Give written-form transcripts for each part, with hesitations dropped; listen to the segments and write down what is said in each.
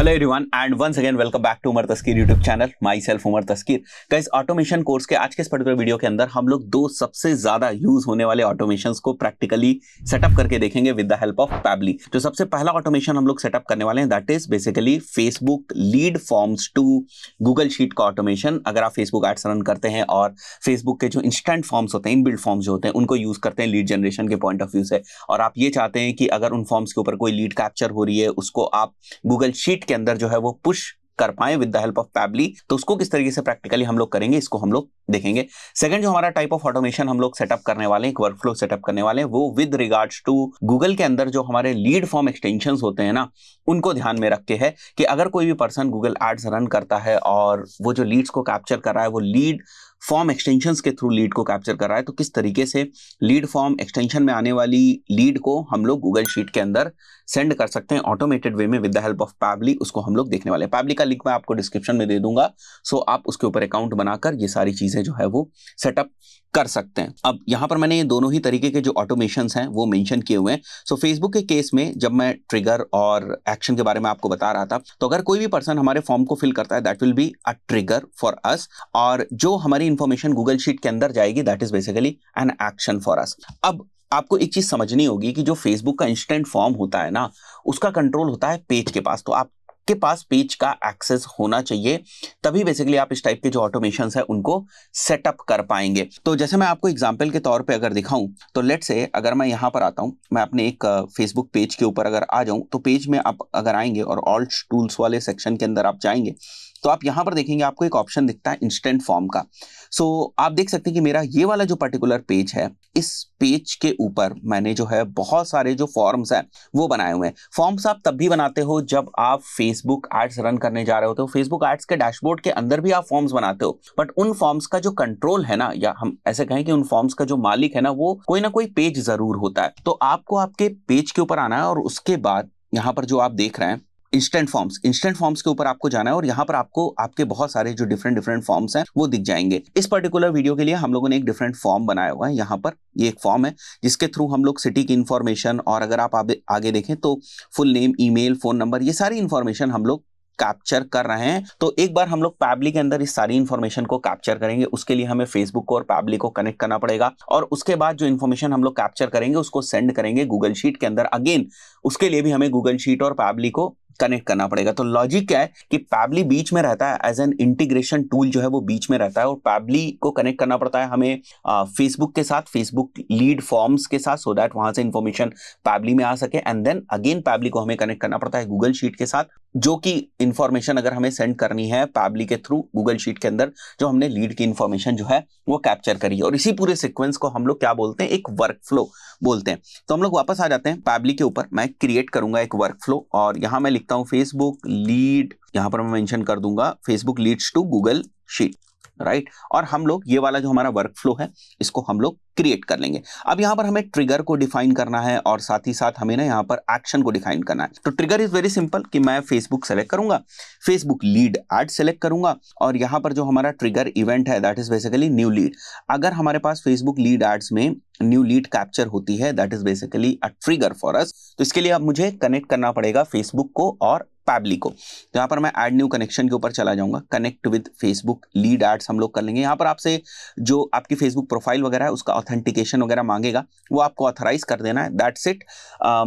Hello everyone and once again welcome back to Umar Taskeer YouTube channel. Myself Umar Taskeer. Guys, automation course के आज के इस particular video के अंदर हम लोग दो सबसे ज्यादा यूज होने वाले ऑटोमेशंस को प्रैक्टिकली सेटअप करके देखेंगे with the help of Pabbly. जो सबसे पहला ऑटोमेशन हम लोग सेटअप करने वाले हैं that is basically Facebook lead forms to Google sheet का ऑटोमेशन। अगर आप फेसबुक एड्स रन करते हैं और फेसबुक के जो इंस्टेंट फॉर्म्स होते हैं, इनबिल्ट फॉर्म्स जो होते हैं, उनको यूज करते हैं लीड जनरेशन के पॉइंट ऑफ व्यू से, और आप ये चाहते हैं कि अगर उन फॉर्म्स के ऊपर कोई लीड कैप्चर हो रही है उसको आप गूगल शीट के अंदर जो है वो पुश कर पाए with the help of Pabbly, तो उसको किस तरीके से प्रैक्टिकली हम लोग करेंगे इसको हम लोग देखेंगे। सेकंड जो हमारा टाइप ऑफ ऑटोमेशन हम लोग सेटअप करने वाले हैं, एक वर्कफ्लो सेटअप करने वाले हैं, वो विद रिगार्ड्स टू गूगल के अंदर जो हमारे लीड फॉर्म एक्सटेंशंस होते हैं ना, उनको ध्यान में रख के है कि अगर कोई भी पर्सन गूगल एड्स रन करता है और वो जो लीड्स को कैप्चर कर रहा है वो लीड फॉर्म एक्सटेंशंस के थ्रू लीड को कैप्चर कर रहा है, तो किस तरीके से लीड फॉर्म एक्सटेंशन में आने वाली लीड को हम लोग गूगल शीट के अंदर सेंड कर सकते हैं ऑटोमेटेड वे में with the help of Pabbly. उसको हम लोग देखने वाले हैं। पैबली का लिंक मैं आपको डिस्क्रिप्शन में दे दूंगा, सो आप उसके ऊपर अकाउंट बनाकर ये सारी चीजें जो है वो सेटअप कर सकते हैं। अब यहां पर मैंने ये दोनों ही तरीके के जो ऑटोमेशंस हैं वो मेंशन किए हुए हैं। सो फेसबुक के केस में जब मैं ट्रिगर और एक्शन के बारे में आपको बता रहा था, तो अगर कोई भी पर्सन हमारे फॉर्म को फिल करता है that will be a trigger for us, और जो हमारी इंफॉर्मेशन गूगल शीट के अंदर जाएगी that is basically an action for us. अब आपको एक चीज समझनी होगी कि जो फेसबुक का इंस्टेंट फॉर्म होता है ना, उसका कंट्रोल होता है पेज के पास, तो आपके पास पेज का एक्सेस होना चाहिए, तभी बेसिकली आप इस टाइप के जो ऑटोमेशंस है उनको सेटअप कर पाएंगे। तो जैसे मैं आपको एग्जांपल के तौर पे अगर दिखाऊं, तो लेट्स से अगर मैं यहां पर आता हूं, मैं अपने एक फेसबुक पेज के ऊपर अगर आ जाऊं, तो पेज में आप अगर आएंगे और ऑल टूल्स वाले सेक्शन के अंदर आप जाएंगे, तो आप यहां पर देखेंगे आपको एक ऑप्शन दिखता है इंस्टेंट फॉर्म का। सो आप देख सकते हैं कि मेरा ये वाला जो पर्टिकुलर पेज है, इस पेज के ऊपर मैंने जो है बहुत सारे जो फॉर्म्स हैं वो बनाए हुए हैं। फॉर्म्स आप तब भी बनाते हो जब आप फेसबुक एड्स रन करने जा रहे होते हो, फेसबुक एड्स के डैशबोर्ड के अंदर भी आप फॉर्म्स बनाते हो, बट उन फॉर्म्स का जो कंट्रोल है ना, या हम ऐसे कहें कि उन फॉर्म्स का जो मालिक है ना, वो कोई ना कोई पेज जरूर होता है। तो आपको आपके पेज के ऊपर आना है और उसके बाद यहां पर जो आप देख रहे हैं इंस्टेंट फॉर्म्स के ऊपर आपको जाना है, और यहां पर आपको आपके बहुत सारे जो डिफरेंट फॉर्म्स हैं वो दिख जाएंगे। इस पर्टिकुलर वीडियो के लिए हम लोगों ने एक डिफरेंट फॉर्म बनाया हुआ है। यहां पर ये एक फॉर्म है जिसके थ्रू हम लोग सिटी की इंफॉर्मेशन, और अगर आप आगे देखें तो full name, email, phone number, ये सारी इंफॉर्मेशन हम लोग कैप्चर कर रहे हैं। तो एक बार हम लोग पैबली के अंदर इस सारी इंफॉर्मेशन को कैप्चर करेंगे, उसके लिए हमें फेसबुक को और पैबली को कनेक्ट करना पड़ेगा, और उसके बाद जो इंफॉर्मेशन हम लोग कैप्चर करेंगे उसको सेंड करेंगे गूगल शीट के अंदर। अगेन उसके लिए भी हमें गूगल शीट और पैबली को कनेक्ट करना पड़ेगा। तो लॉजिक क्या है कि पैबली बीच में रहता है, एज एन इंटीग्रेशन टूल जो है वो बीच में रहता है, और पैबली को कनेक्ट करना पड़ता है हमें फेसबुक के साथ, फेसबुक लीड फॉर्म्स के साथ, सो दैट वहां से इंफॉर्मेशन पैबली में आ सके, एंड देन अगेन पैबली को हमें कनेक्ट करना पड़ता है गूगल शीट के साथ, जो कि इंफॉर्मेशन अगर हमें सेंड करनी है पैबली के थ्रू गूगल शीट के अंदर, जो हमने लीड की इंफॉर्मेशन जो है वो कैप्चर करी है। और इसी पूरे सीक्वेंस को हम लोग क्या बोलते हैं, एक वर्कफ्लो बोलते हैं। तो हम लोग वापस आ जाते हैं पैबली के ऊपर। मैं क्रिएट करूंगा एक वर्कफ्लो, और यहां मैं लिखता हूं फेसबुक लीड, यहां पर मैं मेंशन कर दूंगा Facebook leads to Google sheet, right. और हम लोग ये वाला जो हमारा वर्कफ्लो है इसको हम लोग क्रिएट कर लेंगे। अब यहां पर हमें ट्रिगर को डिफाइन करना है, और साथ ही साथ हमें ना यहां पर एक्शन को डिफाइन करना है। तो ट्रिगर इज वेरी सिंपल कि मैं फेसबुक सेलेक्ट करूंगा, फेसबुक लीड एड सेलेक्ट करूंगा, और यहां पर जो हमारा ट्रिगर इवेंट है that is basically new lead. अगर हमारे पास फेसबुक लीड एड्स में न्यू लीड कैप्चर होती है that is basically a trigger for us. तो इसके लिए अब मुझे कनेक्ट करना पड़ेगा फेसबुक को और पैबली को। तो यहाँ पर मैं ऐड न्यू कनेक्शन के ऊपर चला जाऊंगा, connect with Facebook lead ads हम लोग कर लेंगे। यहाँ पर आपसे जो आपकी फेसबुक प्रोफाइल वगैरह है उसका ऑथेंटिकेशन वगैरह मांगेगा, वो आपको ऑथराइज कर देना है, दैट्स इट।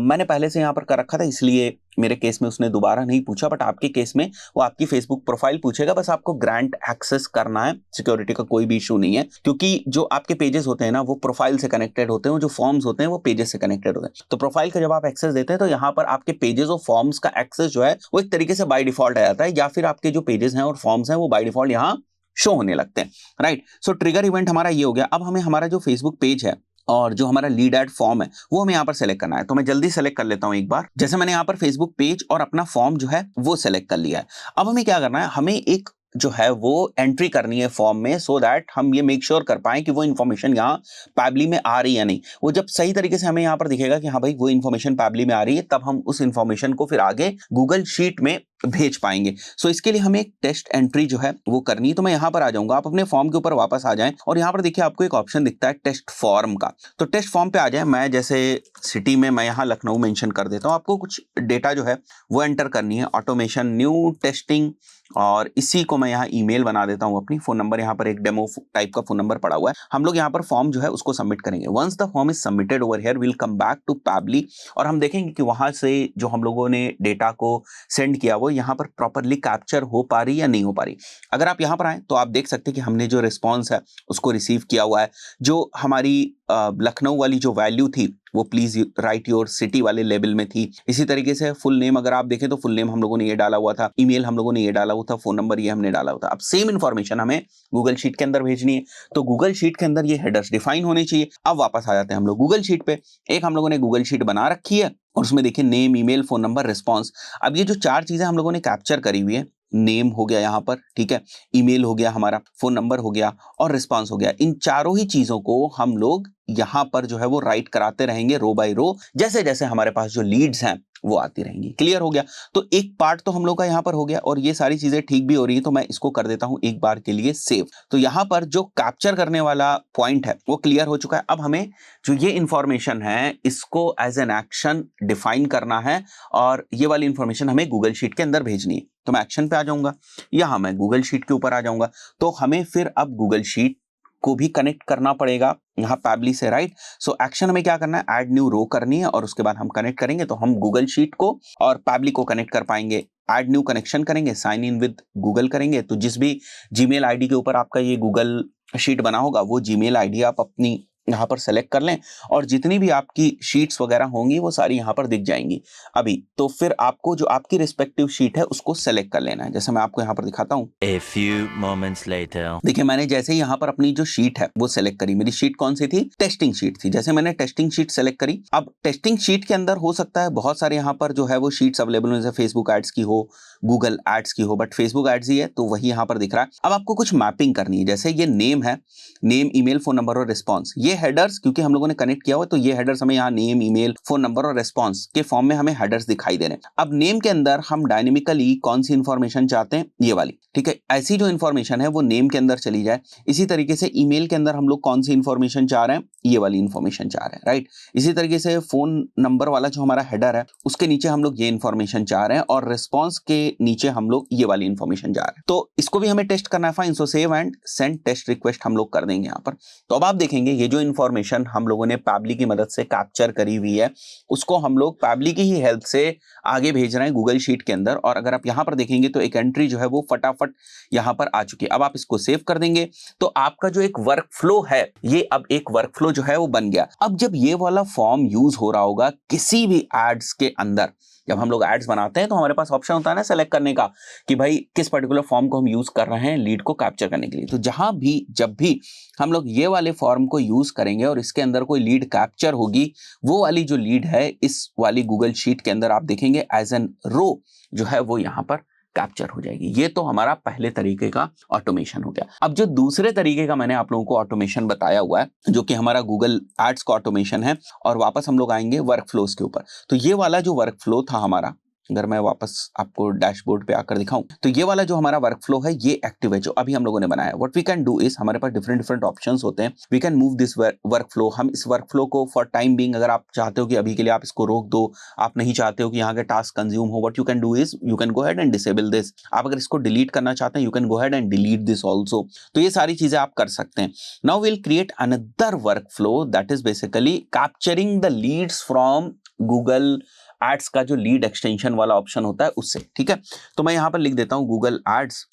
मैंने पहले से यहाँ पर कर रखा था, इसलिए मेरे केस में उसने दोबारा नहीं पूछा, बट आपके केस में वो आपकी फेसबुक प्रोफाइल पूछेगा, बस आपको ग्रांट एक्सेस करना है। सिक्योरिटी का कोई भी इशू नहीं है, क्योंकि जो आपके पेजेस होते हैं ना वो प्रोफाइल से कनेक्टेड होते हैं, जो फॉर्म्स होते हैं वो पेजेस से कनेक्टेड होते हैं। तो प्रोफाइल का जब आप एक्सेस देते हैं तो यहाँ पर आपके पेजेस और फॉर्म्स का एक्सेस जो है वो एक तरीके से बाय डिफॉल्ट आ जाता है, या फिर आपके जो पेजेस हैं और फॉर्म्स हैं वो बाय डिफॉल्ट यहाँ शो होने लगते हैं, राइट। सो ट्रिगर इवेंट हमारा ये हो गया। अब हमें हमारा जो फेसबुक पेज है और जो हमारा लीड एड फॉर्म है वो हमें यहाँ पर सेलेक्ट करना है। तो मैं जल्दी सेलेक्ट कर लेता हूं एक बार। जैसे मैंने यहाँ पर फेसबुक पेज और अपना फॉर्म जो है वो सेलेक्ट कर लिया है। अब हमें क्या करना है, हमें एक जो है वो एंट्री करनी है फॉर्म में, सो दैट हम ये मेक श्योर कर पाएं कि वो इन्फॉर्मेशन यहाँ पैबली में आ रही है या नहीं। वो जब सही तरीके से हमें यहाँ पर दिखेगा कि हाँ भाई वो इन्फॉर्मेशन पैबली में आ रही है, तब हम उस इन्फॉर्मेशन को फिर आगे गूगल शीट में भेज पाएंगे। सो इसके लिए हमें एक टेस्ट एंट्री जो है वो करनी है। तो मैं यहाँ पर आ जाऊंगा, आप अपने फॉर्म के ऊपर वापस आ जाएं और यहाँ पर देखिए आपको एक ऑप्शन दिखता है टेस्ट फॉर्म का। तो टेस्ट फॉर्म पे आ जाए, मैं जैसे सिटी में मैं यहाँ लखनऊ मेंशन कर देता हूँ। आपको कुछ डेटा जो है वो एंटर करनी है, ऑटोमेशन न्यू टेस्टिंग, और इसी को मैं यहाँ ईमेल बना देता हूँ अपनी। फोन नंबर यहाँ पर एक डेमो टाइप का फोन नंबर पड़ा हुआ है। हम लोग यहाँ पर फॉर्म जो है उसको सबमिट करेंगे। Once the form is submitted over here will come back to Pabbly, और हम देखेंगे कि वहां से जो हम लोगों ने डेटा को सेंड किया वो यहाँ पर प्रॉपरली कैप्चर हो पा रही या नहीं हो पा रही। अगर आप यहाँ पर आए तो आप देख सकते हैं कि हमने जो रिस्पॉन्स है उसको रिसीव किया हुआ है। जो हमारी लखनऊ वाली जो वैल्यू थी वो प्लीज राइट योर सिटी वाले लेवल में थी। इसी तरीके से फुल नेम अगर आप देखें तो फुल नेम हम लोगों ने ये डाला हुआ था, ईमेल हम लोगों ने ये डाला हुआ था, फोन नंबर ये हमने डाला हुआ था। अब सेम इंफॉर्मेशन हमें गूगल शीट के अंदर भेजनी है, तो गूगल शीट के अंदर ये हेडर्स डिफाइन होने चाहिए। अब वापस आ जाते हैं हम लोग गूगल शीट पे। एक हम लोगों ने गूगल शीट बना रखी है और उसमें देखिए name, email, phone number, response. अब ये जो 4 चीजें हम लोगों ने कैप्चर करी हुई है, नेम हो गया यहाँ पर, ठीक है, ईमेल हो गया हमारा, फोन नंबर हो गया और रिस्पांस हो गया। इन चारों ही चीजों को हम लोग यहाँ पर जो है वो राइट कराते रहेंगे रो बाय रो, जैसे जैसे हमारे पास जो लीड्स हैं वो आती रहेंगी। क्लियर हो गया? तो एक पार्ट तो हम लोग का यहाँ पर हो गया और ये सारी चीजें ठीक भी हो रही है, तो मैं इसको कर देता हूं एक बार के लिए सेव। तो यहाँ पर जो कैप्चर करने वाला पॉइंट है वो क्लियर हो चुका है। अब हमें जो ये इंफॉर्मेशन है इसको एज एन एक्शन डिफाइन करना है और ये वाली इंफॉर्मेशन हमें गूगल शीट के अंदर भेजनी है। तो मैं एक्शन पे आ जाऊंगा, यहां मैं गूगल शीट के ऊपर आ जाऊंगा। तो हमें फिर अब गूगल शीट को भी कनेक्ट करना पड़ेगा यहाँ पैबली से, राइट। सो एक्शन हमें क्या करना है, ऐड न्यू रो करनी है और उसके बाद हम कनेक्ट करेंगे तो हम गूगल शीट को और पैबली को कनेक्ट कर पाएंगे। ऐड न्यू कनेक्शन करेंगे, साइन इन विद गूगल करेंगे, तो जिस भी जीमेल आईडी के ऊपर आपका ये गूगल शीट बना होगा वो जीमेल आईडी आप अपनी यहाँ पर सेलेक्ट कर लें और जितनी भी आपकी शीट्स वगैरह होंगी वो सारी यहाँ पर दिख जाएंगी अभी। तो फिर आपको जो आपकी रिस्पेक्टिव शीट है उसको सेलेक्ट कर लेना है, जैसे मैं आपको यहाँ पर दिखाता हूँ। A few moments later. देखिए मैंने जैसे ही यहाँ पर अपनी जो शीट है वो सेलेक्ट करी, मेरी शीट कौन सी थी, टेस्टिंग शीट थी। जैसे मैंने टेस्टिंग शीट सेलेक्ट करी, अब टेस्टिंग शीट के अंदर हो सकता है बहुत सारे यहाँ पर जो है वो शीट्स अवेलेबल हो, जैसे फेसबुक एड्स की हो, गूगल एड्स की हो, बट फेसबुक एड्स ही है तो वही यहाँ पर दिख रहा है। अब आपको कुछ मैपिंग करनी है, जैसे ये नेम है, नेम, ईमेल, फोन नंबर और रिस्पॉन्स। ये हेडर्स क्योंकि हम लोगों ने कनेक्ट किया हुआ तो ये हेडर्स हमें यहाँ नेम, ईमेल, फोन नंबर और रिस्पॉन्स के फॉर्म में हमें हेडर्स दिखाई दे रहे हैं। अब नेम के अंदर हम डायनेमिकली कौन सी इंफॉर्मेशन चाहते हैं, ये वाली, ठीक है। ऐसी जो इंफॉर्मेशन है वो नेम के अंदर चली जाए। इसी तरीके से ईमेल के अंदर हम लोग कौन सी इंफॉर्मेशन चाह रहे हैं, ये वाली इंफॉर्मेशन चाह रहे हैं, राइट। इसी तरीके से फोन नंबर वाला जो हमारा हेडर है उसके नीचे हम लोग ये इंफॉर्मेशन चाह रहे हैं और रिस्पॉन्स के नीचे हम लोग ये वाली इंफॉर्मेशन चाह रहे हैं। तो इसको भी हमें टेस्ट करना है, fine. So save and send test request हम लोग कर देंगे यहाँ पर। तो अब आप देखेंगे ये जो इंफॉर्मेशन हम लोगों ने पैबली की मदद से कैप्चर करी हुई है उसको हम लोग पैबली की ही हेल्प से आगे भेज रहे हैं गूगल शीट के अंदर। और अगर आप यहाँ पर देखेंगे तो एक एंट्री जो है वो फटाफट यहाँ पर आ चुकी है। अब आप इसको सेव कर देंगे तो आपका जो एक वर्क फ्लो है ये अब एक वर्क फ्लो जो है वो बन गया। अब जब ये वाला फॉर्म यूज हो रहा होगा किसी भी एड्स के अंदर, जब हम लोग एड्स बनाते हैं तो हमारे पास ऑप्शन होता है ना सेलेक्ट करने का कि भाई किस पर्टिकुलर फॉर्म को हम यूज कर रहे हैं लीड को कैप्चर करने के लिए। तो जहां भी जब भी हम लोग ये वाले फॉर्म को यूज करेंगे और इसके अंदर कोई लीड कैप्चर होगी, वो वाली जो लीड है इस वाली गूगल शीट के अंदर आप देखेंगे एज एन रो जो है वो यहां पर कैप्चर हो जाएगी। ये तो हमारा पहले तरीके का ऑटोमेशन हो गया। अब जो दूसरे तरीके का मैंने आप लोगों को ऑटोमेशन बताया हुआ है जो कि हमारा गूगल एड्स का ऑटोमेशन है, और वापस हम लोग आएंगे वर्क फ्लोज के ऊपर। तो ये वाला जो वर्क फ्लो था हमारा, अगर मैं वापस आपको डैशबोर्ड पे आकर दिखाऊं तो ये वाला जो हमारा वर्क फ्लो है ये एक्टिव है जो अभी हम लोगों ने बनाया। What we can do is, हमारे पास डिफरेंट डिफरेंट ऑप्शंस होते हैं। We can move this workflow. हम इस वर्क फ्लो को फॉर टाइम बीइंग, अगर आप चाहते हो कि अभी के लिए आप इसको रोक दो, आप नहीं चाहते हो कि यहाँ के टास्क कंज्यूम हो, what you can do is you can go ahead and disable this. आप अगर इसको डिलीट करना चाहते हैं you can go ahead and delete this also. तो ये सारी चीजें आप कर सकते हैं। Now will create another workflow that is basically capturing the leads from Google ads का जो लीड एक्सटेंशन वाला ऑप्शन होता है उससे, ठीक है। तो मैं यहां पर लिख देता हूं Google ads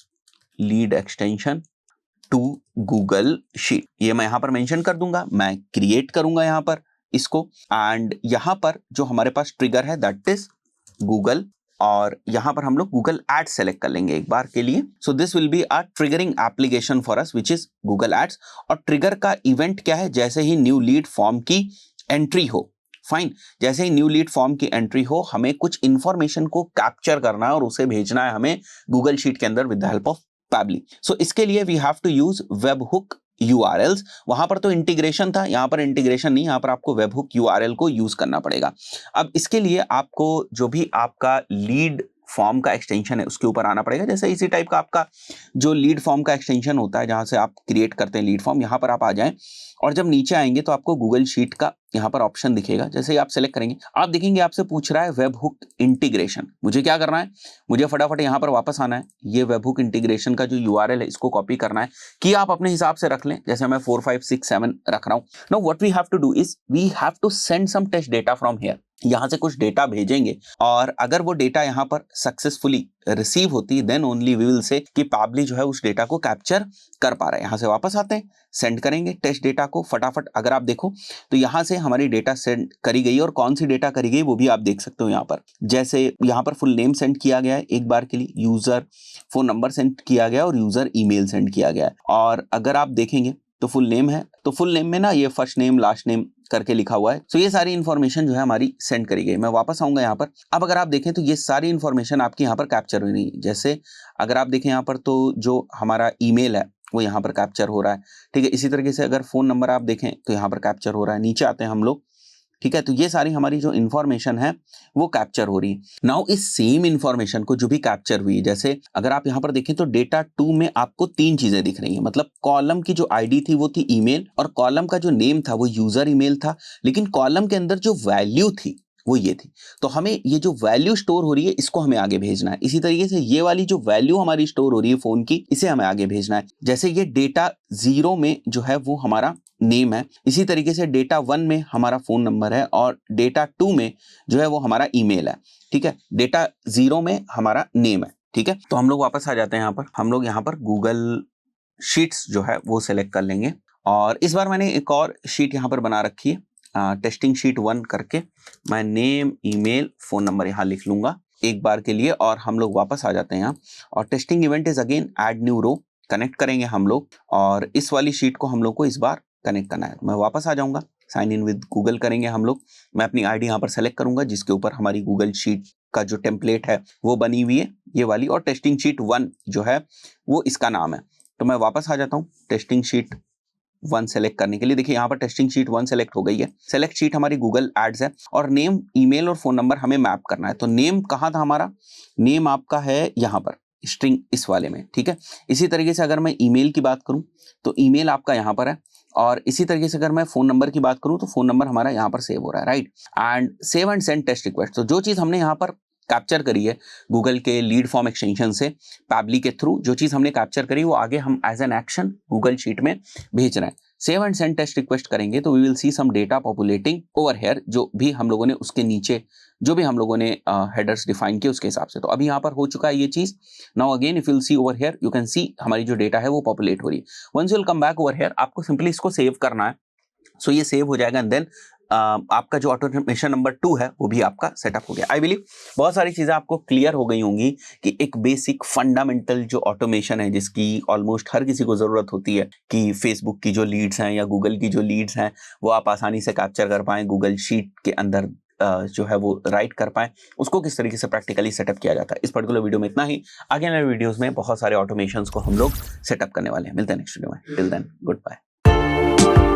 lead extension to Google sheet. ये मैं यहां पर मेंशन कर दूंगा, मैं क्रिएट करूंगा यहां पर इसको, एंड यहां पर जो हमारे पास ट्रिगर है दैट इज गूगल, और यहां पर हम लोग गूगल एड्स सेलेक्ट कर लेंगे एक बार के लिए। So this will be a triggering application for us which is Google ads. और ट्रिगर का इवेंट क्या है, जैसे ही न्यू लीड फॉर्म की एंट्री हो, फाइन, जैसे ही न्यू लीड फॉर्म की एंट्री हो हमें कुछ इंफॉर्मेशन को कैप्चर करना है और उसे भेजना है हमें गूगल शीट के अंदर with the help of Pabbly. So इसके लिए we have to use web hook URLs। वहां पर तो इंटीग्रेशन था, यहां पर इंटीग्रेशन नहीं, यहां पर आपको वेब हुक URL को यूज करना पड़ेगा। अब इसके लिए आपको जो भी आपका लीड फॉर्म का एक्सटेंशन है उसके ऊपर आना पड़ेगा। जैसे इसी टाइप का आपका जो लीड फॉर्म का एक्सटेंशन होता है जहां से आप क्रिएट करते हैं लीड फॉर्म, यहाँ पर आप आ जाएं और जब नीचे आएंगे तो आपको गूगल शीट का यहाँ पर ऑप्शन दिखेगा। जैसे ही आप सेलेक्ट करेंगे आप देखेंगे आपसे पूछ रहा है वेब हुक इंटीग्रेशन। मुझे क्या करना है, मुझे फटाफट यहाँ पर वापस आना है, ये वेब हुक इंटीग्रेशन का जो URL है इसको कॉपी करना है कि आप अपने हिसाब से रख लें। जैसे मैं 4 5 6 7 रख रहा हूँ। Now what we have to do is we have to send some test data from here. यहाँ से कुछ डेटा भेजेंगे और अगर वो डेटा यहाँ पर सक्सेसफुली रिसीव होती then only we will say कि पाबली जो है उस डेटा को कैप्चर कर पा रहा है। यहाँ से वापस आते हैं, सेंड करेंगे टेस्ट डेटा को फटाफट। अगर आप देखो तो यहाँ से हमारी डेटा सेंड करी गई और कौन सी डेटा करी गई वो भी आप देख सकते हो यहाँ पर। जैसे यहाँ पर फुल नेम सेंड किया गया है एक बार के लिए, यूजर फोन नंबर सेंड किया गया और यूजर ईमेल सेंड किया गया है। और अगर आप देखेंगे तो फुल नेम है, तो फुल नेम में ना ये फर्स्ट नेम लास्ट नेम करके लिखा हुआ है। तो ये सारी इन्फॉर्मेशन जो है हमारी सेंड करी गई। मैं वापस आऊंगा यहाँ पर। अब अगर आप देखें तो ये सारी इन्फॉर्मेशन आपकी यहाँ पर कैप्चर हुई है। जैसे अगर आप देखें यहाँ पर तो जो हमारा ईमेल है वो यहाँ पर कैप्चर हो रहा है, ठीक है। इसी तरीके से अगर फोन नंबर आप देखें तो यहाँ पर कैप्चर हो रहा है। नीचे आते हैं हम लोग, ठीक है। तो ये सारी हमारी जो इन्फॉर्मेशन है वो कैप्चर हो रही है। नाउ इस सेम इन्फॉर्मेशन को जो भी कैप्चर हुई, जैसे अगर आप यहाँ पर देखें तो डेटा 2 में आपको 3 चीजें दिख रही हैं। मतलब कॉलम की जो आईडी थी वो थी ईमेल और कॉलम का जो नेम था वो यूजर ईमेल था, लेकिन कॉलम के अंदर जो वैल्यू थी वो ये थी। तो हमें ये जो वैल्यू स्टोर हो रही है इसको हमें आगे भेजना है। इसी तरीके से ये वाली जो वैल्यू हमारी स्टोर हो रही है फोन की, इसे हमें आगे भेजना है। जैसे ये डेटा 0 में जो है वो हमारा नेम है, इसी तरीके से डेटा 1 में हमारा फोन नंबर है और डेटा 2 में जो है वो हमारा ईमेल है, ठीक है। डेटा 0 में हमारा नेम है, ठीक है। तो हम लोग वापस आ जाते हैं यहाँ पर। हम लोग यहाँ पर गूगल शीट्स जो है वो सिलेक्ट कर लेंगे और इस बार मैंने एक और शीट यहाँ पर बना रखी है, टेस्टिंग शीट 1 करके। मैं नेम ईमेल फोन नंबर यहाँ लिख लूंगा एक बार के लिए और हम लोग वापस आ जाते हैं यहाँ। और testing event is again add new row, connect करेंगे हम लोग और इस वाली शीट को हम लोग को इस बार कनेक्ट करना है। मैं वापस आ जाऊंगा, साइन इन विद गूगल करेंगे हम लोग। मैं अपनी आईडी यहाँ पर सेलेक्ट करूंगा जिसके ऊपर हमारी गूगल शीट का जो टेम्पलेट है वो बनी हुई है, ये वाली। और टेस्टिंग शीट 1 जो है वो इसका नाम है। तो मैं वापस आ जाता हूँ टेस्टिंग शीट 1 सेलेक्ट करने के लिए। देखिए यहाँ पर टेस्टिंग शीट 1 सेलेक्ट हो गई है। सेलेक्ट शीट हमारी गूगल एड्स है और नेम ईमेल और फोन नंबर हमें मैप करना है। तो नेम कहाँ था हमारा, नेम आपका है यहाँ पर स्ट्रिंग इस वाले में, ठीक है। इसी तरीके से अगर मैं ईमेल की बात करूं तो ईमेल आपका यहाँ पर है और इसी तरीके से अगर मैं फोन नंबर की बात करूं तो फोन नंबर हमारा यहाँ पर सेव हो रहा है, right. And save and send test request. तो जो चीज हमने यहाँ पर कैप्चर करी है गूगल के लीड फॉर्म एक्सटेंशन से पैबली के थ्रू, जो चीज हमने कैप्चर करी वो आगे हम as an action Google sheet में भेज रहे हैं। Save and send test request करेंगे तो we will see some data populating over here, जो भी हम लोगों ने उसके नीचे जो भी हम लोगों ने हेडर्स डिफाइन किए उसके हिसाब से। तो अभी यहाँ पर हो चुका है ये चीज। Now again if you will see over here you can see हमारी जो डेटा है वो पॉपुलेट हो रही है। Once you will come back over here आपको सिंपली इसको सेव करना है। सो ये सेव हो जाएगा एंड देन आपका जो ऑटोमेशन नंबर 2 है वो भी आपका सेटअप हो गया। आई बिलीव बहुत सारी चीजें आपको क्लियर हो गई होंगी कि एक बेसिक फंडामेंटल जो ऑटोमेशन है जिसकी ऑलमोस्ट हर किसी को जरूरत होती है कि फेसबुक की जो लीड्स हैं या गूगल की जो लीड्स हैं वो आप आसानी से कैप्चर कर पाएं, गूगल शीट के अंदर जो है वो राइट कर पाएं, उसको किस तरीके से प्रैक्टिकली सेटअप किया जाता है। इस पर्टिकुलर वीडियो में इतना ही। आगे वाले वीडियोस में बहुत सारे ऑटोमेशंस को हम लोग सेटअप करने वाले हैं। मिलते हैं नेक्स्ट वीडियो में। Till then good bye.